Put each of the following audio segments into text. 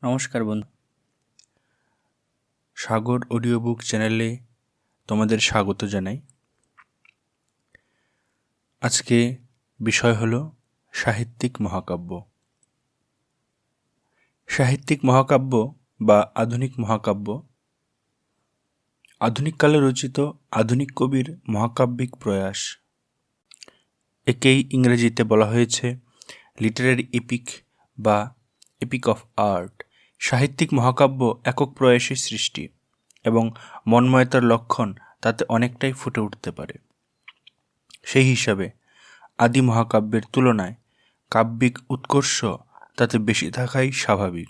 নমস্কার বন্ধু, সাগর audio book চ্যানেলে তোমাদের স্বাগত জানাই। আজকে বিষয় হলো সাহিত্যিক মহাকাব্য। সাহিত্যিক মহাকাব্য বা আধুনিক মহাকাব্য আধুনিককালে রচিত আধুনিক কবির মহাকাব্যিক প্রয়াস। একেই ইংরেজিতে বলা হয়েছে লিটারারি এপিক বা এপিক অফ আর্ট। সাহিত্যিক মহাকাব্য একক প্রয়াসের সৃষ্টি এবং মন্ময়তার লক্ষণ তাতে অনেকটাই ফুটে উঠতে পারে। সেই হিসাবে আদি মহাকাব্যের তুলনায় কাব্যিক উৎকর্ষ তাতে বেশি থাকাই স্বাভাবিক।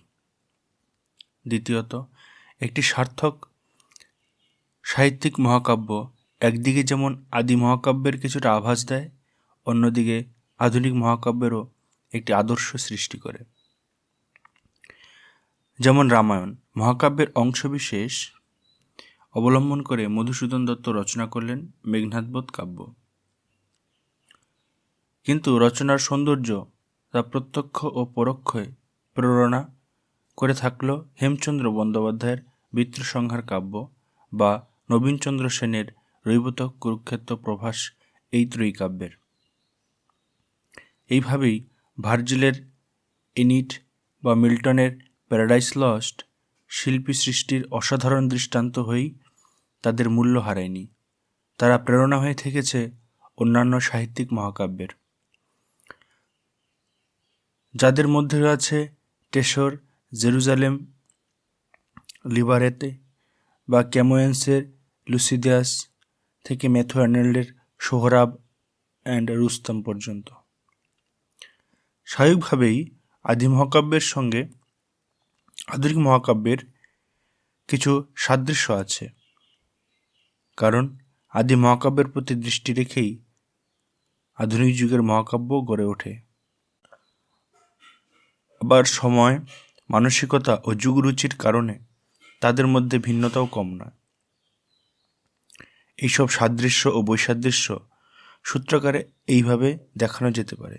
দ্বিতীয়ত, একটি সার্থক সাহিত্যিক মহাকাব্য একদিকে যেমন আদি মহাকাব্যের কিছুটা আভাস দেয়, অন্যদিকে আধুনিক মহাকাব্যেরও একটি আদর্শ সৃষ্টি করে। যেমন রামায়ণ মহাকাব্যের অংশবিশেষ অবলম্বন করে মধুসূদন দত্ত রচনা করলেন মেঘনাদবধ কাব্য। কিন্তু রচনার সৌন্দর্য তা প্রত্যক্ষ ও পরোক্ষে প্রেরণা করে থাকলো হেমচন্দ্র বন্দ্যোপাধ্যায়ের বৃত্রসংহার কাব্য বা নবীনচন্দ্র সেনের রৈবতক কুরুক্ষেত্র প্রভাস এই ত্রয়ী কাব্যের। এইভাবেই ভার্জিলের এনিট বা মিল্টনের প্যারাডাইস লস্ট শিল্পী সৃষ্টির অসাধারণ দৃষ্টান্ত হয়েই তাদের মূল্য হারায়নি, তারা প্রেরণা হয়ে থেকেছে অন্যান্য সাহিত্যিক মহাকাব্যের, যাদের মধ্যে আছে টেশর জেরুজালেম লিবারেতে বা ক্যামোয়েন্সের লুসিডিয়াস থেকে ম্যাথু আর্নল্ডের সোহরাব অ্যান্ড রুস্তম পর্যন্ত। স্বাভাবিকভাবেই আদি মহাকাব্যের সঙ্গে আধুনিক মহাকাব্যের কিছু সাদৃশ্য আছে, কারণ আদি মহাকাব্যের প্রতি দৃষ্টি রেখেই আধুনিক যুগের মহাকাব্য গড়ে ওঠে। আবার সময়, মানসিকতা ও যুগরুচির কারণে তাদের মধ্যে ভিন্নতাও কম নয়। এইসব সাদৃশ্য ও বৈসাদৃশ্য সূত্রাকারে এইভাবে দেখানো যেতে পারে।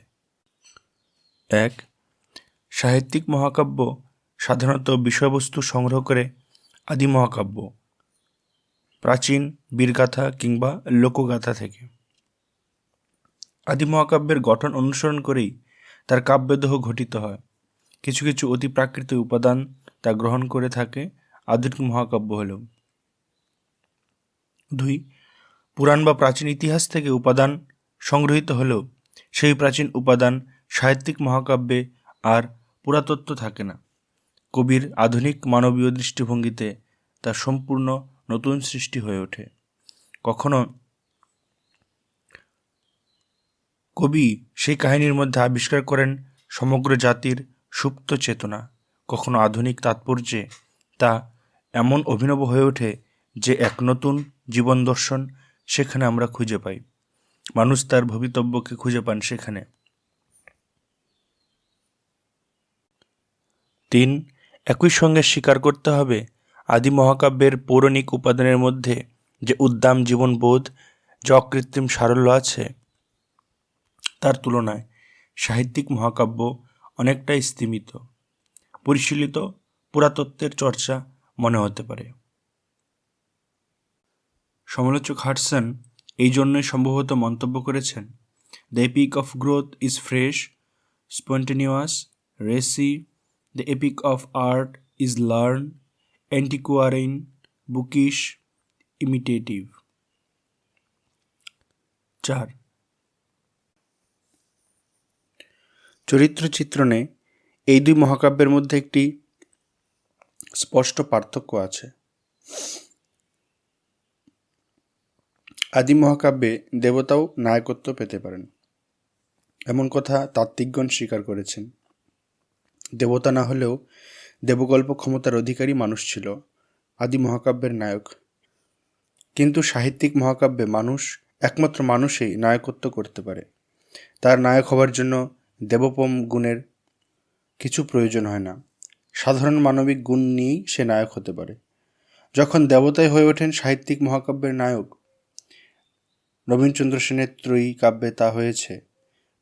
1. সাহিত্যিক মহাকাব্য সাধারণত বিষয়বস্তু সংগ্রহ করে আদি মহাকাব্য, প্রাচীন বীরগাথা কিংবা লোকগাথা থেকে। আদি মহাকাব্যের গঠন অনুসরণ করেই তার কাব্যদেহ গঠিত হয়। কিছু কিছু অতি প্রাকৃতিক উপাদান তা গ্রহণ করে থাকে আধুনিক মহাকাব্য হলেও। 2. পুরাণ বা প্রাচীন ইতিহাস থেকে উপাদান সংগৃহীত হলেও সেই প্রাচীন উপাদান সাহিত্যিক মহাকাব্যে আর পুরাতত্ত্ব থাকে না। কবির আধুনিক মানবীয় দৃষ্টিভঙ্গিতে তা সম্পূর্ণ নতুন সৃষ্টি হয়ে ওঠে। কখনো কবি সেই কাহিনীর মধ্যে আবিষ্কার করেন সমগ্র জাতির সুপ্ত চেতনা, কখনো আধুনিক তাৎপর্যে তা এমন অভিনব হয়ে ওঠে যে এক নতুন জীবন দর্শন সেখানে আমরা খুঁজে পাই। মানুষ তার ভবিতব্যকে খুঁজে পান সেখানে। 3. একই সঙ্গে স্বীকার করতে হবে আদি মহাকাব্যের পৌরাণিক উপাদানের মধ্যে যে উদ্দাম জীবনবোধ, যে অকৃত্রিম সারল্য আছে, তার তুলনায় সাহিত্যিক মহাকাব্য অনেকটাই স্তিমিত, পরিশীলিত পুরাতত্ত্বের চর্চা মনে হতে পারে। সমালোচক হাডসন এই জন্যই সম্ভবত মন্তব্য করেছেন, the epic of growth is fresh, spontaneous, racy, the epic of art is learn, antiquarian, bookish, imitative. 4. চরিত্র চিত্রণে এই দুই মহাকাব্যের মধ্যে একটি স্পষ্ট পার্থক্য আছে। আদি মহাকাব্যে দেবতাও নায়কত্ব পেতে পারেন, এমন কথা তাত্ত্বিকগণ স্বীকার করেছেন। দেবতা না হলেও দেবগল্প ক্ষমতার অধিকারী মানুষ ছিল আদি মহাকাব্যের নায়ক। কিন্তু সাহিত্যিক মহাকাব্যে একমাত্র মানুষই নায়কত্ব করতে পারে। তার নায়ক হবার জন্য দেবোপম গুণের কিছু প্রয়োজন হয় না, সাধারণ মানবিক গুণ নিয়েই সে নায়ক হতে পারে। যখন দেবতাই হয়ে ওঠেন সাহিত্যিক মহাকাব্যের নায়ক, নবীনচন্দ্র সেনের ত্রয়ী কাব্যে তা হয়েছে,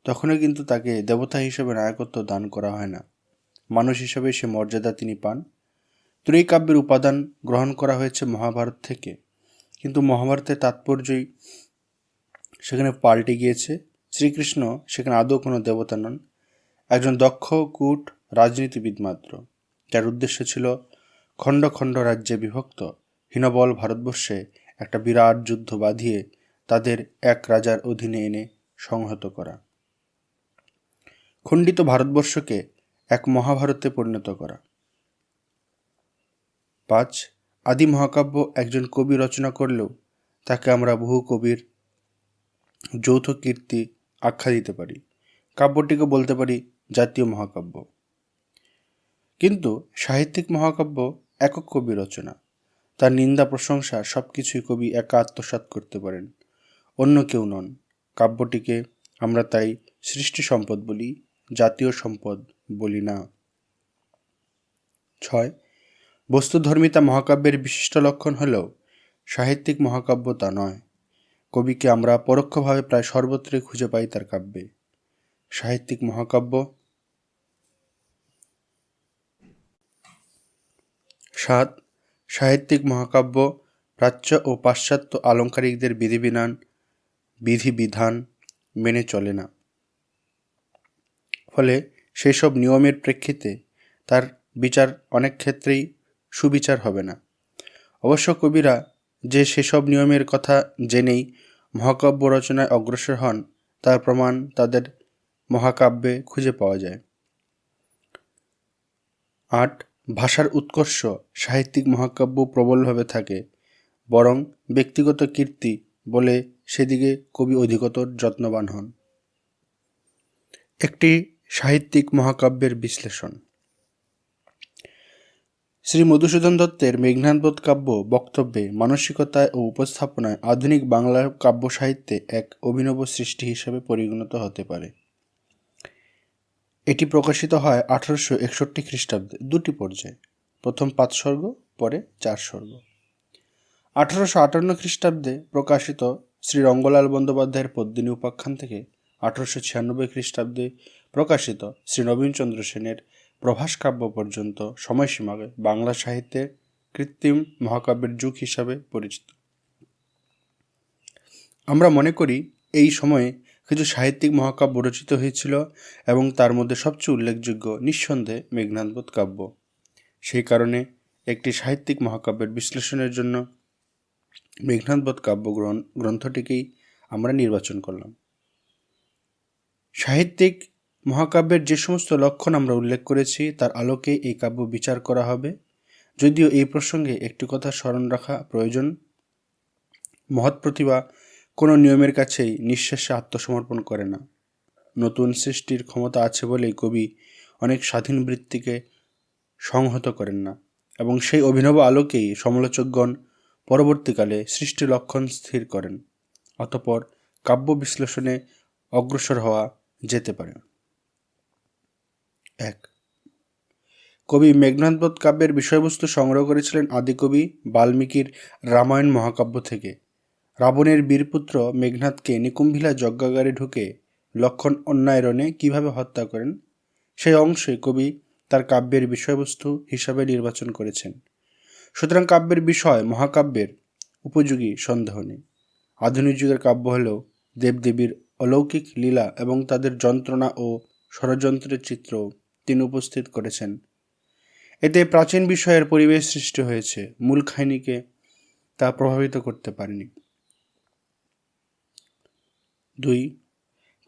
তখনও কিন্তু তাকে দেবতা হিসেবে নায়কত্ব দান করা হয় না, মানুষ হিসেবে সে মর্যাদা তিনি পান। ত্রয়ী কাব্যের উপাদান গ্রহণ করা হয়েছে মহাভারত থেকে, কিন্তু মহাভারতের তাৎপর্যই সেখানে পাল্টে গিয়েছে। শ্রীকৃষ্ণ সেখানে আদৌ কোনো দেবতা নন, একজন দক্ষ কূট রাজনীতিবিদ মাত্র, যার উদ্দেশ্য ছিল খণ্ড খণ্ড রাজ্যে বিভক্ত হীনবল ভারতবর্ষে একটা বিরাট যুদ্ধ বাঁধিয়ে তাদের এক রাজার অধীনে এনে সংহত করা, খণ্ডিত ভারতবর্ষকে এক মহাভারতে পরিণত করা। 5. আদি মহাকাব্য একজন কবি রচনা করলেও তাকে আমরা বহু কবির যৌথ কীর্তি আখ্যা দিতে পারি। কাব্যটিকে বলতে পারি জাতীয় মহাকাব্য। কিন্তু সাহিত্যিক মহাকাব্য একক কবি রচনা, তার নিন্দা প্রশংসা সব কিছুই কবি একা আত্মসাৎ করতে পারেন, অন্য কেউ নন। কাব্যটিকে আমরা তাই সৃষ্টি সম্পদ বলি, জাতীয় সম্পদ বলি না। 6. বস্তুধর্মিতা মহাকাব্যের বিশিষ্ট লক্ষণ হলেও সাহিত্যিক মহাকাব্য তা নয়। কবিকে আমরা পরোক্ষভাবে প্রায় সর্বত্রই খুঁজে পাই তার কাব্যে। সাহিত্যিক মহাকাব্য। 7. সাহিত্যিক মহাকাব্য প্রাচ্য ও পাশ্চাত্য আলঙ্কারিকদের বিধিবিধান মেনে চলে না, ফলে সেই সব নিয়মের প্রেক্ষিতে তার বিচার অনেক ক্ষেত্রেই সুবিচার হবে না। অবশ্য কবিরা যে সেসব নিয়মের কথা জেনেই মহাকাব্য রচনায় অগ্রসর হন, তার প্রমাণ তাদের মহাকাব্যে খুঁজে পাওয়া যায়। 8. ভাষার উৎকর্ষ সাহিত্যিক মহাকাব্য প্রবলভাবে থাকে, বরং ব্যক্তিগত কীর্তি বলে সেদিকে কবি অধিকতর যত্নবান হন। একটি সাহিত্যিক মহাকাব্যের বিশ্লেষণ। শ্রী মধুসূদন দত্তের মেঘনাদবধ কাব্য বক্তব্যে, মানসিকতায় ও উপস্থাপনায় আধুনিক বাংলা কাব্য সাহিত্যে এক অভিনব সৃষ্টি হিসেবে পরিগণিত হতে পারে। এটি প্রকাশিত হয় 1861 খ্রিস্টাব্দে, 2টি পর্যায়ে, প্রথম 5 সর্গ, পরে 4 সর্গ। 1858 খ্রিস্টাব্দে প্রকাশিত শ্রী রঙ্গলাল বন্দ্যোপাধ্যায়ের পদ্মিনী উপাখ্যান থেকে 1896 খ্রিস্টাব্দে প্রকাশিত শ্রী নবীনচন্দ্র সেনের প্রভাস কাব্য পর্যন্ত সময়সীমাকে বাংলা সাহিত্যের কৃত্রিম মহাকাব্যের যুগ হিসাবে পরিচিত। আমরা মনে করি এই সময়ে কিছু সাহিত্যিক মহাকাব্য রচিত হয়েছিল এবং তার মধ্যে সবচেয়ে উল্লেখযোগ্য নিঃসন্দেহে মেঘনাদবধ কাব্য। সেই কারণে একটি সাহিত্যিক মহাকাব্যের বিশ্লেষণের জন্য মেঘনাদবধ কাব্য গ্রন্থটিকেই আমরা নির্বাচন করলাম। সাহিত্যিক মহাকাব্যের যে সমস্ত লক্ষণ আমরা উল্লেখ করেছি তার আলোকে এই কাব্য বিচার করা হবে। যদিও এই প্রসঙ্গে একটি কথা স্মরণ রাখা প্রয়োজন, মহৎ প্রতিভা কোনো নিয়মের কাছেই নিঃশেষে আত্মসমর্পণ করে না। নতুন সৃষ্টির ক্ষমতা আছে বলেই কবি অনেক স্বাধীন বৃত্তিকে সংহত করেন না, এবং সেই অভিনব আলোকেই সমালোচকগণ পরবর্তীকালে সৃষ্টি লক্ষণ স্থির করেন। অতঃপর কাব্য বিশ্লেষণে অগ্রসর হওয়া যেতে পারে। 1. কবি মেঘনাদবধ কাব্যের বিষয়বস্তু সংগ্রহ করেছিলেন আদিকবি বাল্মীকির রামায়ণ মহাকাব্য থেকে। রাবণের বীরপুত্র মেঘনাদকে নিকুম্ভিলা যজ্ঞাগারে ঢুকে লক্ষণ অন্যায়রণে কিভাবে হত্যা করেন, সেই অংশে কবি তার কাব্যের বিষয়বস্তু হিসাবে নির্বাচন করেছেন। সুতরাং কাব্যের বিষয় মহাকাব্যের উপযোগী সন্দেহ নেই। আধুনিক যুগের কাব্য হলেও দেবদেবীর অলৌকিক লীলা এবং তাদের যন্ত্রণা ও ষড়যন্ত্রের চিত্র তিনি উপস্থিত করেছেন। এতে প্রাচীন বিষয়ের পরিবেশ সৃষ্টি হয়েছে, মূল কাহিনীকে তা প্রভাবিত করতে পারেনি। 2.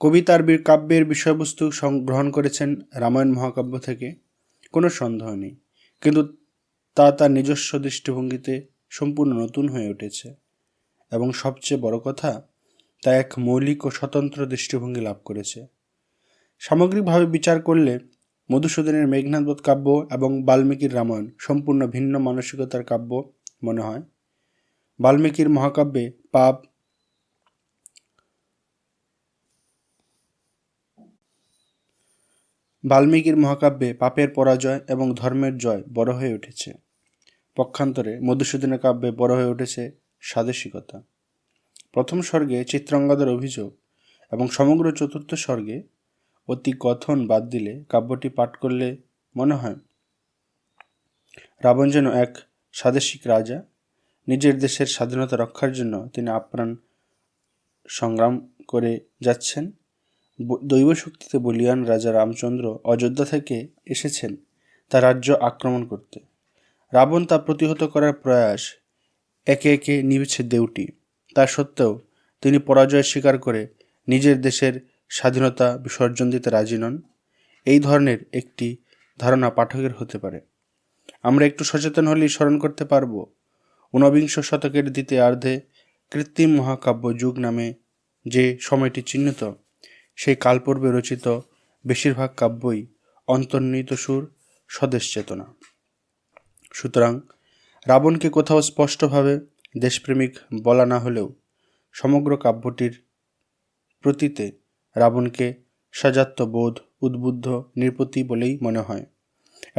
কবি তার কাব্যের বিষয়বস্তু গ্রহণ করেছেন রামায়ণ মহাকাব্য থেকে, কোনো সন্দেহ নেই, কিন্তু তা তার নিজস্ব দৃষ্টিভঙ্গিতে সম্পূর্ণ নতুন হয়ে উঠেছে, এবং সবচেয়ে বড় কথা, তা এক মৌলিক ও স্বতন্ত্র দৃষ্টিভঙ্গি লাভ করেছে। সামগ্রিকভাবে বিচার করলে মধুসূদনের মেঘনাদবধ কাব্য এবং বাল্মীকির রামায়ণ সম্পূর্ণ ভিন্ন মানসিকতার কাব্য মনে হয়। বাল্মীকির মহাকাব্যে পাপের পরাজয় এবং ধর্মের জয় বড় হয়ে উঠেছে। পক্ষান্তরে মধুসূদনের কাব্যে বড় হয়ে উঠেছে স্বাদেশিকতা। প্রথম স্বর্গে চিত্রাঙ্গদার অভিযোগ এবং সমগ্র চতুর্থ স্বর্গে অতি কথন বাদ দিলে কাব্যটি পাঠ করলে মনে হয় রাবণ যেন এক স্বাদেশিক রাজা। নিজের দেশের স্বাধীনতা রক্ষার জন্য তিনি আপ্রাণ সংগ্রাম করে যাচ্ছেন। দৈব শক্তিতে বলীয়ান রাজা রামচন্দ্র অযোধ্যা থেকে এসেছেন তার রাজ্য আক্রমণ করতে। রাবণ তা প্রতিহত করার প্রয়াস একে একে নিভেছে দেউটি। তা সত্ত্বেও তিনি পরাজয় স্বীকার করে নিজের দেশের স্বাধীনতা বিসর্জন দিতে রাজি নন। এই ধরনের একটি ধারণা পাঠকের হতে পারে। আমরা একটু সচেতন হলেই স্মরণ করতে পারব ঊনবিংশ শতকের দ্বিতীয়ার্ধে কৃত্রিম মহাকাব্য যুগ নামে যে সময়টি চিহ্নিত, সেই কালপূর্বে রচিত বেশিরভাগ কাব্যই অন্তর্নিহিত সুর স্বদেশ চেতনা। সুতরাং রাবণকে কোথাও স্পষ্টভাবে দেশপ্রেমিক বলা না হলেও সমগ্র কাব্যটির প্রতীতে রাবণকে সাজাত্যবোধ উদ্বুদ্ধ নৃপতি বলেই মনে হয়,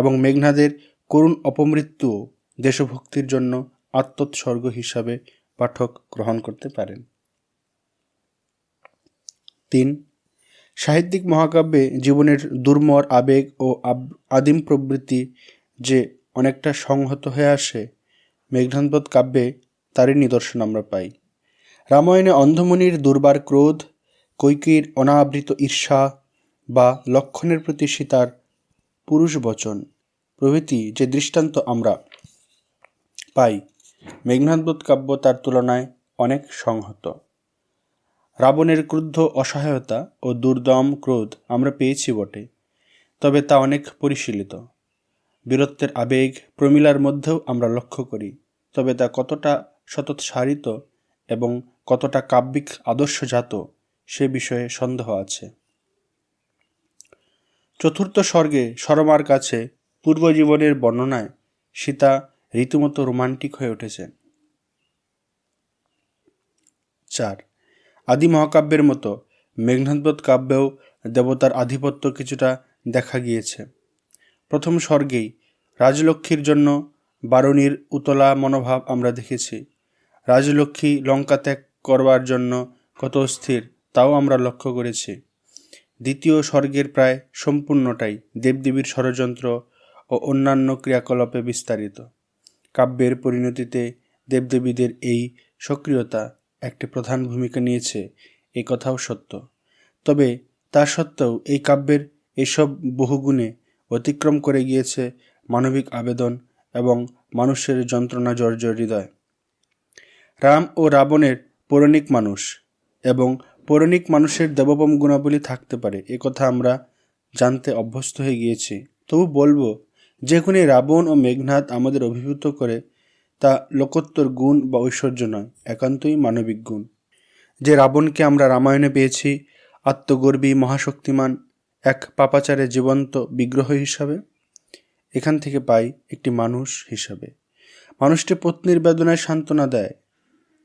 এবং মেঘনাদের করুণ অপমৃত্যুও দেশভক্তির জন্য আত্মোৎসর্গ হিসাবে পাঠক গ্রহণ করতে পারেন। 3. সাহিত্যিক মহাকাব্যে জীবনের দুর্মর আবেগ ও আদিম প্রবৃত্তি যে অনেকটা সংহত হয়ে আসে, মেঘনাদবধ কাব্যে তারই নিদর্শন আমরা পাই। রামায়ণে অন্ধমুনির দুর্বার ক্রোধ, কৈকেয়ীর অনাবৃত ঈর্ষা বা লক্ষণের প্রতি সীতার পুরুষ বচন প্রভৃতি যে দৃষ্টান্ত আমরা পাই, মেঘনাদবধ কাব্য তার তুলনায় অনেক সংহত। রাবণের ক্রুদ্ধ অসহায়তা ও দুর্দম ক্রোধ আমরা পেয়েছি বটে, তবে তা অনেক পরিশীলিত। বীরত্বের আবেগ প্রমীলার মধ্যেও আমরা লক্ষ্য করি, তবে তা কতটা সতৎসারিত এবং কতটা কাব্যিক আদর্শজাত সে বিষয়ে সন্দেহ আছে। চতুর্থ স্বর্গে সরমার কাছে পূর্বজীবনের বর্ণনায় সীতা রীতিমতো রোমান্টিক হয়ে উঠেছেন। 4. আদি মহাকাব্যের মতো মেঘনাদবধ কাব্যেও দেবতার আধিপত্য কিছুটা দেখা গিয়েছে। প্রথম স্বর্গেই রাজলক্ষ্মীর জন্য বারুণীর উতলা মনোভাব আমরা দেখেছি। রাজলক্ষ্মী লঙ্কা ত্যাগ করবার জন্য কত স্থির তাও আমরা লক্ষ্য করেছি। দ্বিতীয় স্বর্গের প্রায় সম্পূর্ণটাই দেবদেবীর ষড়যন্ত্র ও অন্যান্য ক্রিয়াকলাপে বিস্তারিত। কাব্যের পরিণতিতে দেবদেবীদের এই সক্রিয়তা একটি প্রধান ভূমিকা নিয়েছে, এ কথাও সত্য। তবে তা সত্ত্বেও এই কাব্যের এসব বহুগুণে অতিক্রম করে গিয়েছে মানবিক আবেদন এবং মানুষের যন্ত্রণা জর্জর হৃদয়। রাম ও রাবণের পৌরাণিক মানুষ এবং পৌরাণিক মানুষের দেবোপম গুণাবলী থাকতে পারে, এ কথা আমরা জানতে অভ্যস্ত হয়ে গিয়েছি। তবু বলবো, যেখানে রাবণ ও মেঘনাদ আমাদের অভিভূত করে তা লোকোত্তর গুণ বা ঐশ্বর্য নয়, একান্তই মানবিক গুণ। যে রাবণকে আমরা রামায়ণে পেয়েছি আত্মগর্বী মহাশক্তিমান এক পাপাচারের জীবন্ত বিগ্রহ হিসাবে, এখান থেকে পাই একটি মানুষ হিসাবে। মানুষটি পত্নীর বেদনায় সান্ত্বনা দেয়,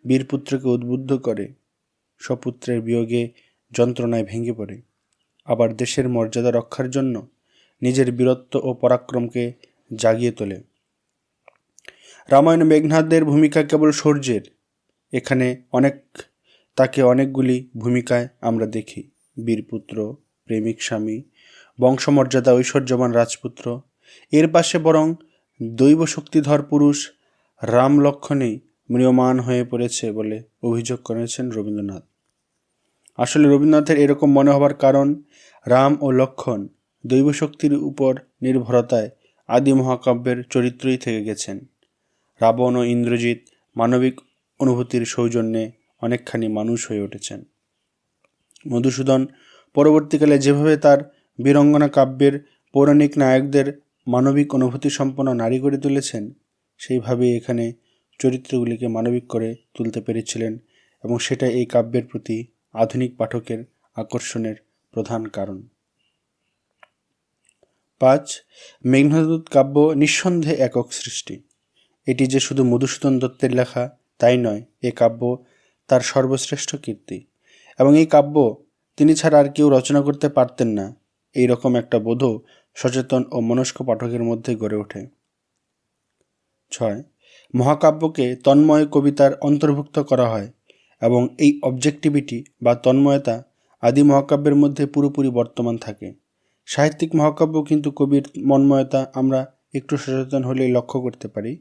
বীরপুত্রকে উদ্বুদ্ধ করে, স্বপুত্রের বিয়োগে যন্ত্রণায় ভেঙে পড়ে, আবার দেশের মর্যাদা রক্ষার জন্য নিজের বীরত্ব ও পরাক্রমকে জাগিয়ে তোলে। রামায়ণ মেঘনাদের ভূমিকা কেবল শৌর্যের, এখানে তাকে অনেকগুলি ভূমিকায় আমরা দেখি। বীরপুত্র, প্রেমিক স্বামী, বংশমর্যাদা ঐশ্বর্যবান রাজপুত্র। এর পাশে বরং দৈব শক্তিধর পুরুষ রাম লক্ষণেই ম্রিয়মাণ হয়ে পড়েছে বলে অভিযোগ করেছেন রবীন্দ্রনাথ। আসলে রবীন্দ্রনাথের এরকম মনে হবার কারণ রাম ও লক্ষণ দৈবশক্তির উপর নির্ভরতায় আদি মহাকাব্যের চরিত্রই থেকে গেছেন। রাবণ ও ইন্দ্রজিৎ মানবিক অনুভূতির সৌজন্যে অনেকখানি মানুষ হয়ে উঠেছেন। মধুসূদন পরবর্তীকালে যেভাবে তার বীরঙ্গনা কাব্যের পৌরাণিক নায়কদের মানবিক অনুভূতি সম্পন্ন নারী করে তুলেছেন, সেইভাবেই এখানে চরিত্রগুলিকে মানবিক করে তুলতে পেরেছিলেন, এবং সেটা এই কাব্যের প্রতি আধুনিক পাঠকের আকর্ষণের প্রধান কারণ। 5. মেঘনাদবধ কাব্য নিঃসন্দেহে একক সৃষ্টি। এটি যে শুধু মধুসূদন দত্তের লেখা তাই নয়, এ কাব্য তার সর্বশ্রেষ্ঠ কীর্তি, এবং এই কাব্য তিনি ছাড়া আর কেউ রচনা করতে পারতেন না, এই রকম একটা বোধও সচেতন ও মনস্ক পাঠকের মধ্যে গড়ে ওঠে। 6. মহাকাব্যকে তন্ময় কবিতার অন্তর্ভুক্ত করা হয়, এবং এই অবজেক্টিভিটি বা তন্ময়তা আদি মহাকাব্যের মধ্যে পুরোপুরি বর্তমান থাকে। সাহিত্যিক মহাকাব্য কিন্তু কবির মন্ময়তা আমরা একটু সচেতন হলেই লক্ষ্য করতে পারি।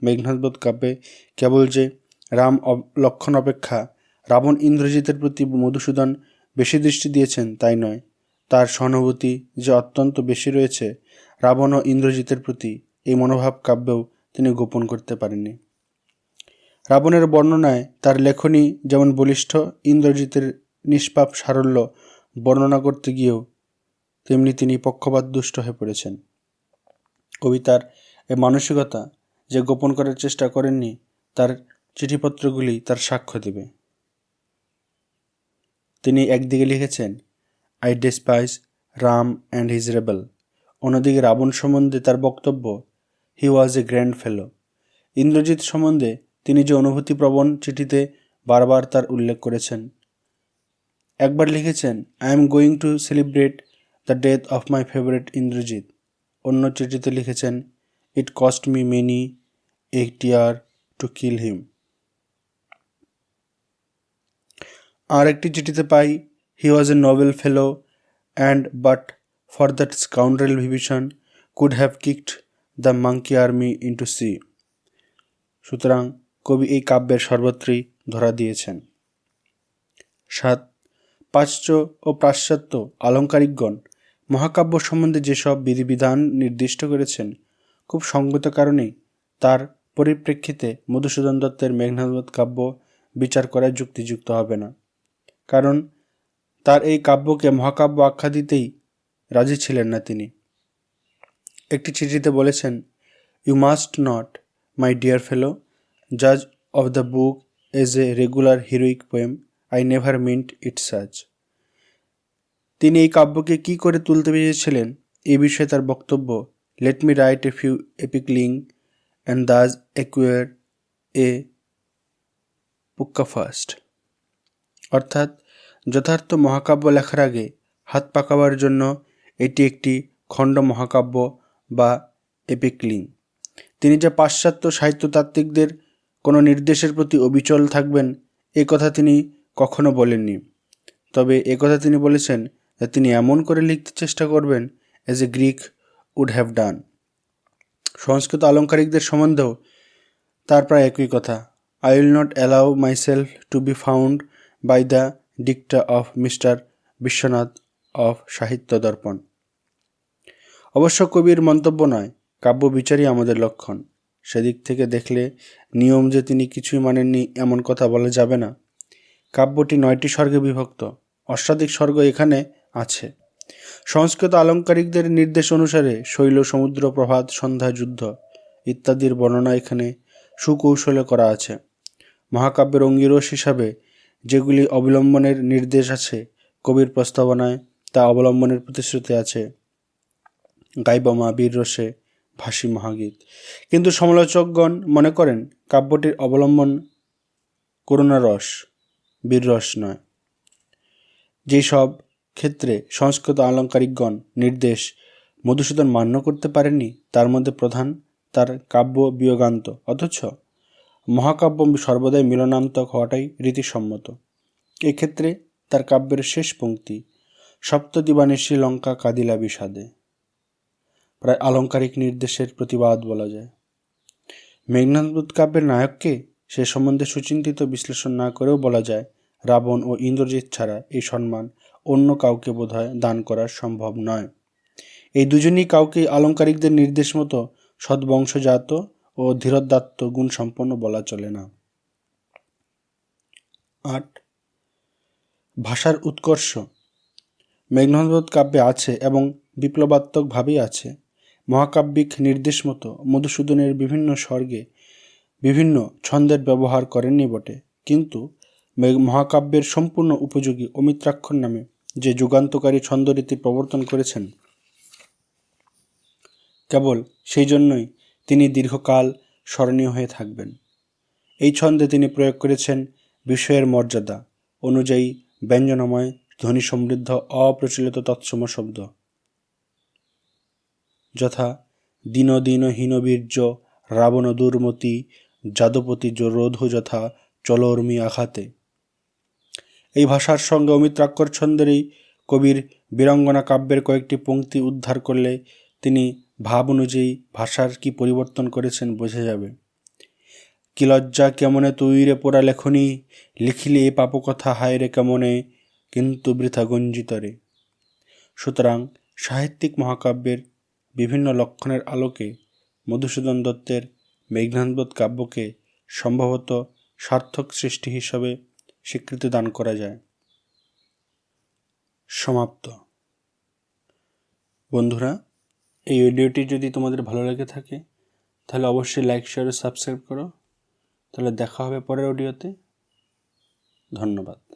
মেঘনাদবধ কাব্যে কেবল যে রাম লক্ষণ অপেক্ষা রাবণ ইন্দ্রজিতের প্রতি মধুসূদন বেশি দৃষ্টি দিয়েছেন তাই নয়, তার সহানুভূতি যে অত্যন্ত বেশি রয়েছে রাবণ ও ইন্দ্রজিতের প্রতি, এই মনোভাব কাব্যেও তিনি গোপন করতে পারেননি। রাবণের বর্ণনায় তার লেখনী যেমন বলিষ্ঠ, ইন্দ্রজিতের নিষ্পাপ সারল্য বর্ণনা করতে গিয়েও তেমনি তিনি পক্ষপাত দুষ্ট হয়ে পড়েছেন। কবিতার এই মানসিকতা যে গোপন করার চেষ্টা করেননি, তার চিঠিপত্রগুলি তার সাক্ষ্য দেবে। তিনি একদিকে লিখেছেন, I despise Ram and his rebel. অন্যদিকে রাবণ সম্বন্ধে তার বক্তব্য, হি ওয়াজ এ গ্র্যান্ড ফেলো। ইন্দ্রজিৎ সম্বন্ধে তিনি যে অনুভূতিপ্রবণ চিঠিতে বারবার তার উল্লেখ করেছেন। একবার লিখেছেন, I am going to celebrate the death of my favourite Indrajit. অন্য চিঠিতে লিখেছেন, it cost me many a tear to kill him. আর একটি চিঠিতে পাই, he was a noble fellow and but for that scoundrel Bibhishan could have kicked the monkey army into sea. সুতরাং কবি এই কাব্যের সর্বত্রই ধরা দিয়েছেন। 7. প্রাচ্য ও পাশ্চাত্য আলঙ্কারিকগণ মহাকাব্য সম্বন্ধে যেসব বিধিবিধান নির্দিষ্ট করেছেন, খুব সঙ্গত কারণেই তার পরিপ্রেক্ষিতে মধুসূদন দত্তের মেঘনাদবধ কাব্য বিচার করা যুক্তিযুক্ত হবে না। কারণ তার এই কাব্যকে মহাকাব্য আখ্যা দিতেই রাজি ছিলেন না তিনি। একটি চিঠিতে বলেছেন, you must not, my dear fellow, জাজ of the book as a regular heroic poem, I never meant it such. তিনি এই কাব্যকে কি করে তুলতে পেরেছিলেন এই বিষয়ে তার বক্তব্য, let me write a few epic link and thus acquire a pukka first. অর্থাৎ যথার্থ মহাকাব্য লেখার আগে হাত পাকাবার জন্য এটি একটি খণ্ড মহাকাব্য বা এপিক লিঙ্ক। তিনি যে পাশ্চাত্য সাহিত্যতাত্ত্বিকদের কোনো নির্দেশের প্রতি অবিচল থাকবেন এ কথা তিনি কখনো বলেননি। তবে একথা তিনি বলেছেন যে তিনি এমন করে লিখতে চেষ্টা করবেন as a Greek would have done. Sanskrit আলঙ্কারিকদের সম্বন্ধেও তার প্রায় একই কথা, I will not allow myself to be found by the dicta of Mister Vishwanath of Sahitya Darpan. অবশ্য কবির মন্তব্য নয়, কাব্য বিচারই আমাদের লক্ষণ। সেদিক থেকে দেখলে নিয়ম যে তিনি কিছুই মানেননি এমন কথা বলা যাবে না। কাব্যটি 9টি স্বর্গে বিভক্ত, অষ্টাধিক স্বর্গ এখানে আছে। সংস্কৃত আলঙ্কারিকদের নির্দেশ অনুসারে শৈল, সমুদ্র, প্রভাত, সন্ধ্যা, যুদ্ধ ইত্যাদির বর্ণনা এখানে সুকৌশলে করা আছে। মহাকাব্যের অঙ্গিরস হিসাবে যেগুলি অবলম্বনের নির্দেশ আছে কবির প্রস্তাবনায়, তা অবলম্বনের প্রতিশ্রুতি আছে গাইবমা, বীররসে, ভাসি মহাগীত। কিন্তু সমালোচকগণ মনে করেন কাব্যটির অবলম্বন করুণারস, বীররস নয়। যেই সব ক্ষেত্রে সংস্কৃত আলঙ্কারিকগণ নির্দেশ মধুসূদন মান্য করতে পারেননি তার মধ্যে প্রধান তার কাব্য বিয়োগান্ত, অথচ মহাকাব্য সর্বদাই মিলনান্তক হওয়াটাই রীতিসম্মত। এক্ষেত্রে তার কাব্যের শেষ পংক্তি, সপ্তদিবানে শ্রীলঙ্কা কাদিলা বিষাদে, প্রায় আলঙ্কারিক নির্দেশের প্রতিবাদ বলা যায়। মেঘনাদবধ কাব্যের নায়ককে সে সম্বন্ধে সুচিন্তিত বিশ্লেষণ না করেও বলা যায়, রাবণ ও ইন্দ্রজিৎ ছাড়া এই সম্মান অন্য কাউকে বোধহয় দান করা সম্ভব নয়। এই দুজনই কাউকে আলঙ্কারিকদের নির্দেশ মতো সদ্বংশজাত ও ধীরোদাত্ত গুণ সম্পন্ন বলা চলে না। 8. ভাষার উৎকর্ষ মেঘনাদবধ কাব্যে আছে এবং বিপ্লবাত্মকভাবেই আছে। মহাকাব্যিক নির্দেশ মতো মধুসূদনের বিভিন্ন স্বর্গে বিভিন্ন ছন্দের ব্যবহার করেননি বটে, কিন্তু মহাকাব্যের সম্পূর্ণ উপযোগী অমিত্রাক্ষর নামে যে যুগান্তকারী ছন্দরীতি প্রবর্তন করেছেন, কেবল সেই জন্যই তিনি দীর্ঘকাল স্মরণীয় হয়ে থাকবেন। এই ছন্দে তিনি প্রয়োগ করেছেন বিষয়ের মর্যাদা অনুযায়ী ব্যঞ্জনময়, ধ্বনি সমৃদ্ধ, অপ্রচলিত তৎসম শব্দ, যথা দীন দীন হীনবীর্য, রাবণ দুর্মতি, যাদবতী রোধ যথা চলোর্মি আঘাতে। এই ভাষার সঙ্গে অমিত্রাক্ষর ছন্দেরই কবির বীরাঙ্গনা কাব্যের কয়েকটি পংক্তি উদ্ধার করলে তিনি ভাব অনুযায়ী ভাষার কি পরিবর্তন করেছেন বোঝা যাবে। কি লজ্জা কেমনে তৈরে পোড়া লেখনী, লিখিলে এ পাপ কথা হায় রে কেমনে, কিন্তু বৃথা গঞ্জিতরে। সুতরাং সাহিত্যিক মহাকাব্যের বিভিন্ন লক্ষণের আলোকে মধুসূদন দত্তের মেঘনাদবধ কাব্যকে সম্ভবত সার্থক সৃষ্টি হিসাবে স্বীকৃতি দান করা যায়। সমাপ্ত। বন্ধুরা, এই ভিডিওটি যদি তোমাদের ভালো লেগে থাকে তাহলে অবশ্যই লাইক, শেয়ার ও সাবস্ক্রাইব করো। তাহলে দেখা হবে পরের অডিওতে। ধন্যবাদ।